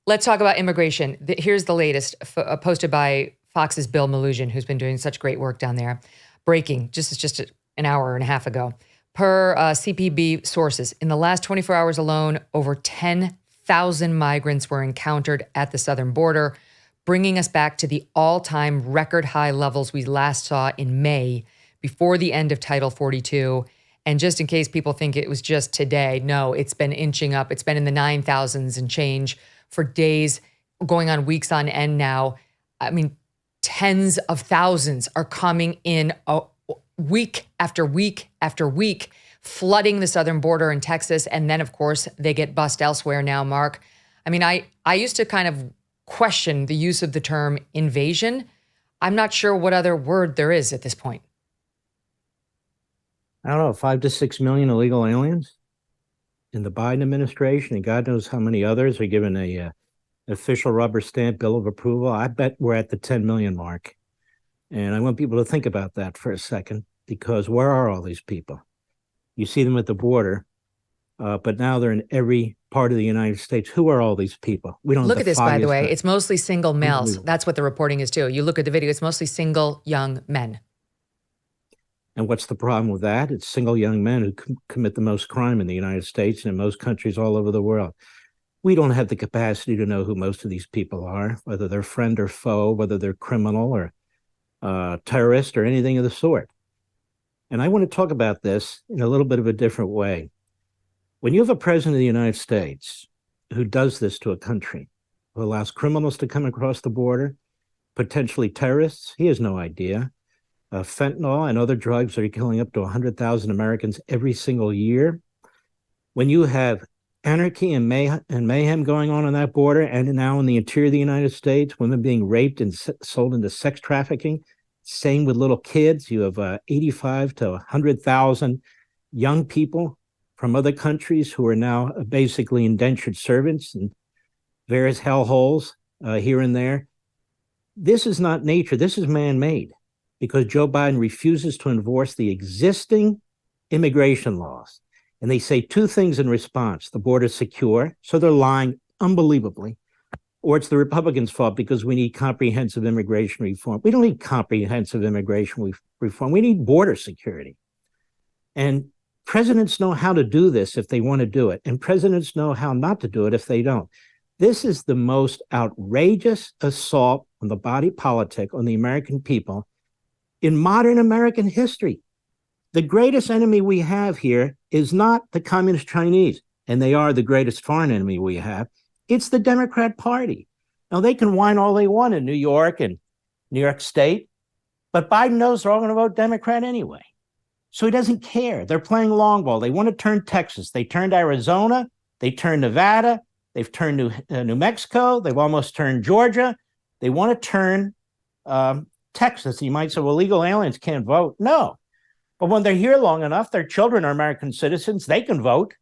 Let's talk about immigration. Here's the latest posted by Fox's Bill Malugin, who's been doing such great work down there. Breaking, just an hour and a half ago. Per CPB sources, in the last 24 hours alone, over 10,000 migrants were encountered at the southern border, bringing us back to the all-time record high levels we last saw in May before the end of Title 42. And just in case people think it was just today, no, it's been inching up. It's been in the 9,000s and change for days, going on weeks on end now. I mean, tens of thousands are coming in week after week after week, flooding the southern border in Texas. And then, of course, they get bussed elsewhere now, Mark. I mean, I used to kind of question the use of the term invasion. I'm not sure what other word there is at this point. I don't know, 5 to 6 million illegal aliens in the Biden administration, and God knows how many others are given a official rubber stamp bill of approval. I bet we're at the 10 million mark. And I want people to think about that for a second, because where are all these people? You see them at the border, but now they're in every part of the United States. Who are all these people? We don't look at this, by the way. It's mostly single males. That's what the reporting is too. You look at the video, it's mostly single young men. And what's the problem with that? It's single young men who commit the most crime in the United States and in most countries all over the world. We don't have the capacity to know who most of these people are, whether they're friend or foe, whether they're criminal or terrorist or anything of the sort. And I want to talk about this in a little bit of a different way. When you have a president of the United States who does this to a country, who allows criminals to come across the border, potentially terrorists, he has no idea. Fentanyl and other drugs are killing up to 100,000 Americans every single year. When you have anarchy and mayhem going on that border, and now in the interior of the United States, women being raped and sold into sex trafficking, same with little kids. You have 85 to 100,000 young people from other countries who are now basically indentured servants in various hellholes here and there. This is not nature. This is man-made, because Joe Biden refuses to enforce the existing immigration laws. And they say two things in response: the border's secure, so they're lying unbelievably, or it's the Republicans' fault because we need comprehensive immigration reform. We don't need comprehensive immigration reform. We need border security. And presidents know how to do this if they want to do it, and presidents know how not to do it if they don't. This is the most outrageous assault on the body politic, on the American people, in modern American history. The greatest enemy we have here is not the communist Chinese, and they are the greatest foreign enemy we have. It's the Democrat Party. Now, they can whine all they want in New York and New York State, but Biden knows they're all going to vote Democrat anyway. So he doesn't care. They're playing long ball. They want to turn Texas. They turned Arizona. They turned Nevada. They've turned New Mexico. They've almost turned Georgia. They want to turn Texas. You might say, well, illegal aliens can't vote. No. But when they're here long enough, their children are American citizens. They can vote.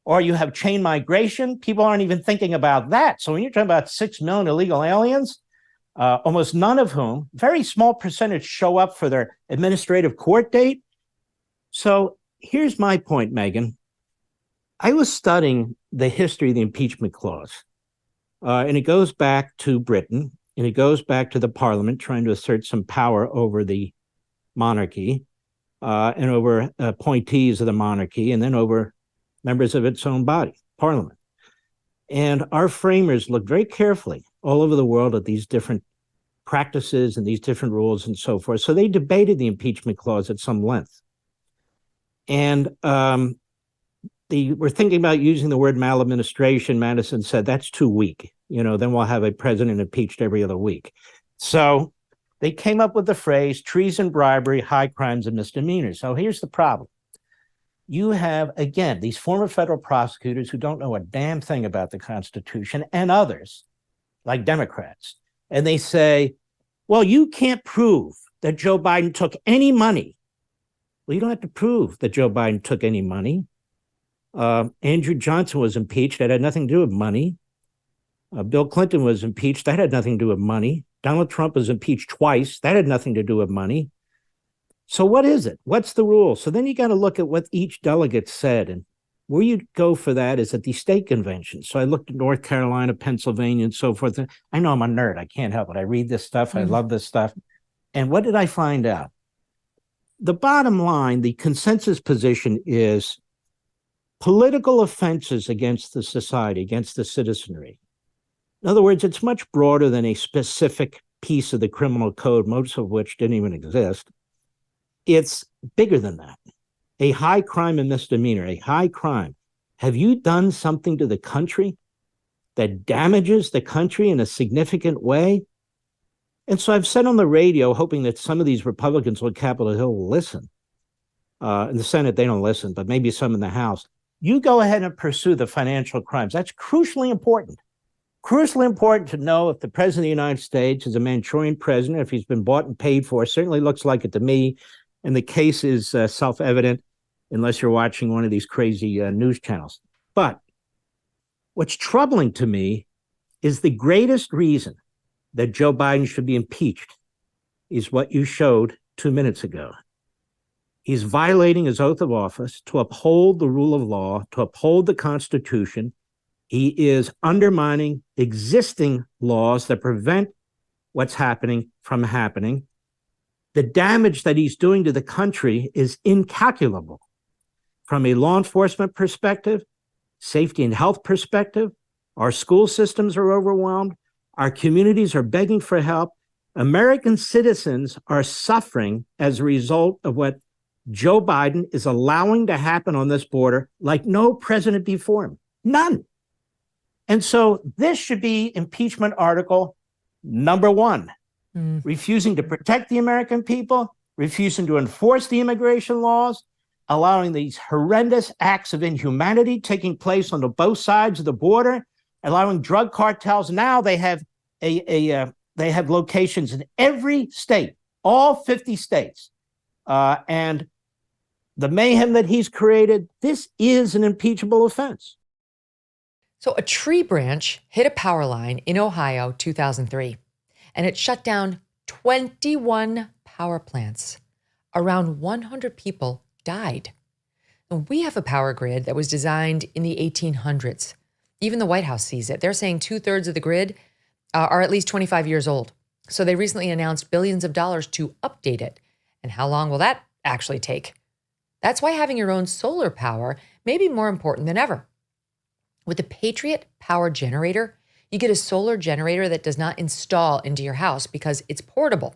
Or you have chain migration. People aren't even thinking about that. So when you're talking about 6 million illegal aliens, almost none of whom, very small percentage, show up for their administrative court date. So here's my point, Megyn. I was studying the history of the impeachment clause, and it goes back to Britain, and it goes back to the parliament trying to assert some power over the monarchy and over appointees of the monarchy, and then over members of its own body, parliament. And our framers looked very carefully all over the world at these different practices and these different rules and so forth. So they debated the impeachment clause at some length. And they were thinking about using the word maladministration. Madison said, that's too weak. Then we'll have a president impeached every other week. So they came up with the phrase treason, bribery, high crimes, and misdemeanors. So here's the problem. You have, again, these former federal prosecutors who don't know a damn thing about the Constitution, and others, like Democrats. And they say, well, you can't prove that Joe Biden took any money. Well, you don't have to prove that Joe Biden took any money. Andrew Johnson was impeached. That had nothing to do with money. Bill Clinton was impeached. That had nothing to do with money. Donald Trump was impeached twice. That had nothing to do with money. So what is it? What's the rule? So then you got to look at what each delegate said. And Where you go for that is at the state conventions. So I looked at North Carolina, Pennsylvania, and so forth. I know I'm a nerd. I can't help it. I read this stuff. I love this stuff. And what did I find out? The bottom line, the consensus position is political offenses against the society, against the citizenry. In other words, it's much broader than a specific piece of the criminal code, most of which didn't even exist. It's bigger than that. A high crime and misdemeanor, a high crime. Have you done something to the country that damages the country in a significant way? And so I've said on the radio, hoping that some of these Republicans on Capitol Hill will listen. In the Senate, they don't listen, but maybe some in the House. You go ahead and pursue the financial crimes. That's crucially important. Crucially important to know if the president of the United States is a Manchurian president, if he's been bought and paid for. Certainly looks like it to me. And the case is self-evident unless you're watching one of these crazy news channels. But what's troubling to me is the greatest reason that Joe Biden should be impeached is what you showed 2 minutes ago. He's violating his oath of office to uphold the rule of law, to uphold the Constitution. He is undermining existing laws that prevent what's happening from happening. The damage that he's doing to the country is incalculable. From a law enforcement perspective, safety and health perspective, our school systems are overwhelmed. Our communities are begging for help. American citizens are suffering as a result of what Joe Biden is allowing to happen on this border like no president before him. None. And so this should be impeachment article number 1. Refusing to protect the American people, refusing to enforce the immigration laws, allowing these horrendous acts of inhumanity taking place on both sides of the border, allowing drug cartels. Now they have they have locations in every state, all 50 states. And the mayhem that he's created, this is an impeachable offense. So a tree branch hit a power line in Ohio 2003, and it shut down 21 power plants. Around 100 people died. And we have a power grid that was designed in the 1800s. Even the White House sees it. They're saying 2/3 of the grid are at least 25 years old. So they recently announced billions of dollars to update it. And how long will that actually take? That's why having your own solar power may be more important than ever. With the Patriot Power Generator, you get a solar generator that does not install into your house because it's portable,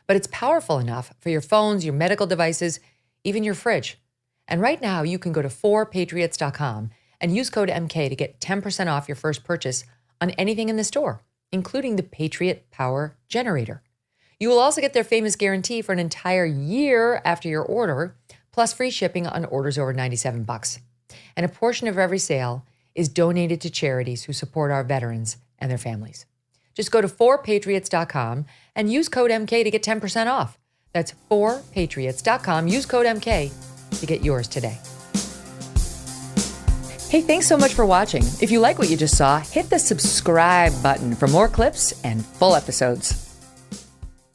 but it's powerful enough for your phones, your medical devices, even your fridge. And right now you can go to 4patriots.com and use code MK to get 10% off your first purchase on anything in the store, including the Patriot Power Generator. You will also get their famous guarantee for an entire year after your order, plus free shipping on orders over $97. And a portion of every sale is donated to charities who support our veterans and their families. Just go to 4patriots.com and use code MK to get 10% off. That's 4patriots.com. Use code MK to get yours today. Hey, thanks so much for watching. If you like what you just saw, hit the subscribe button for more clips and full episodes.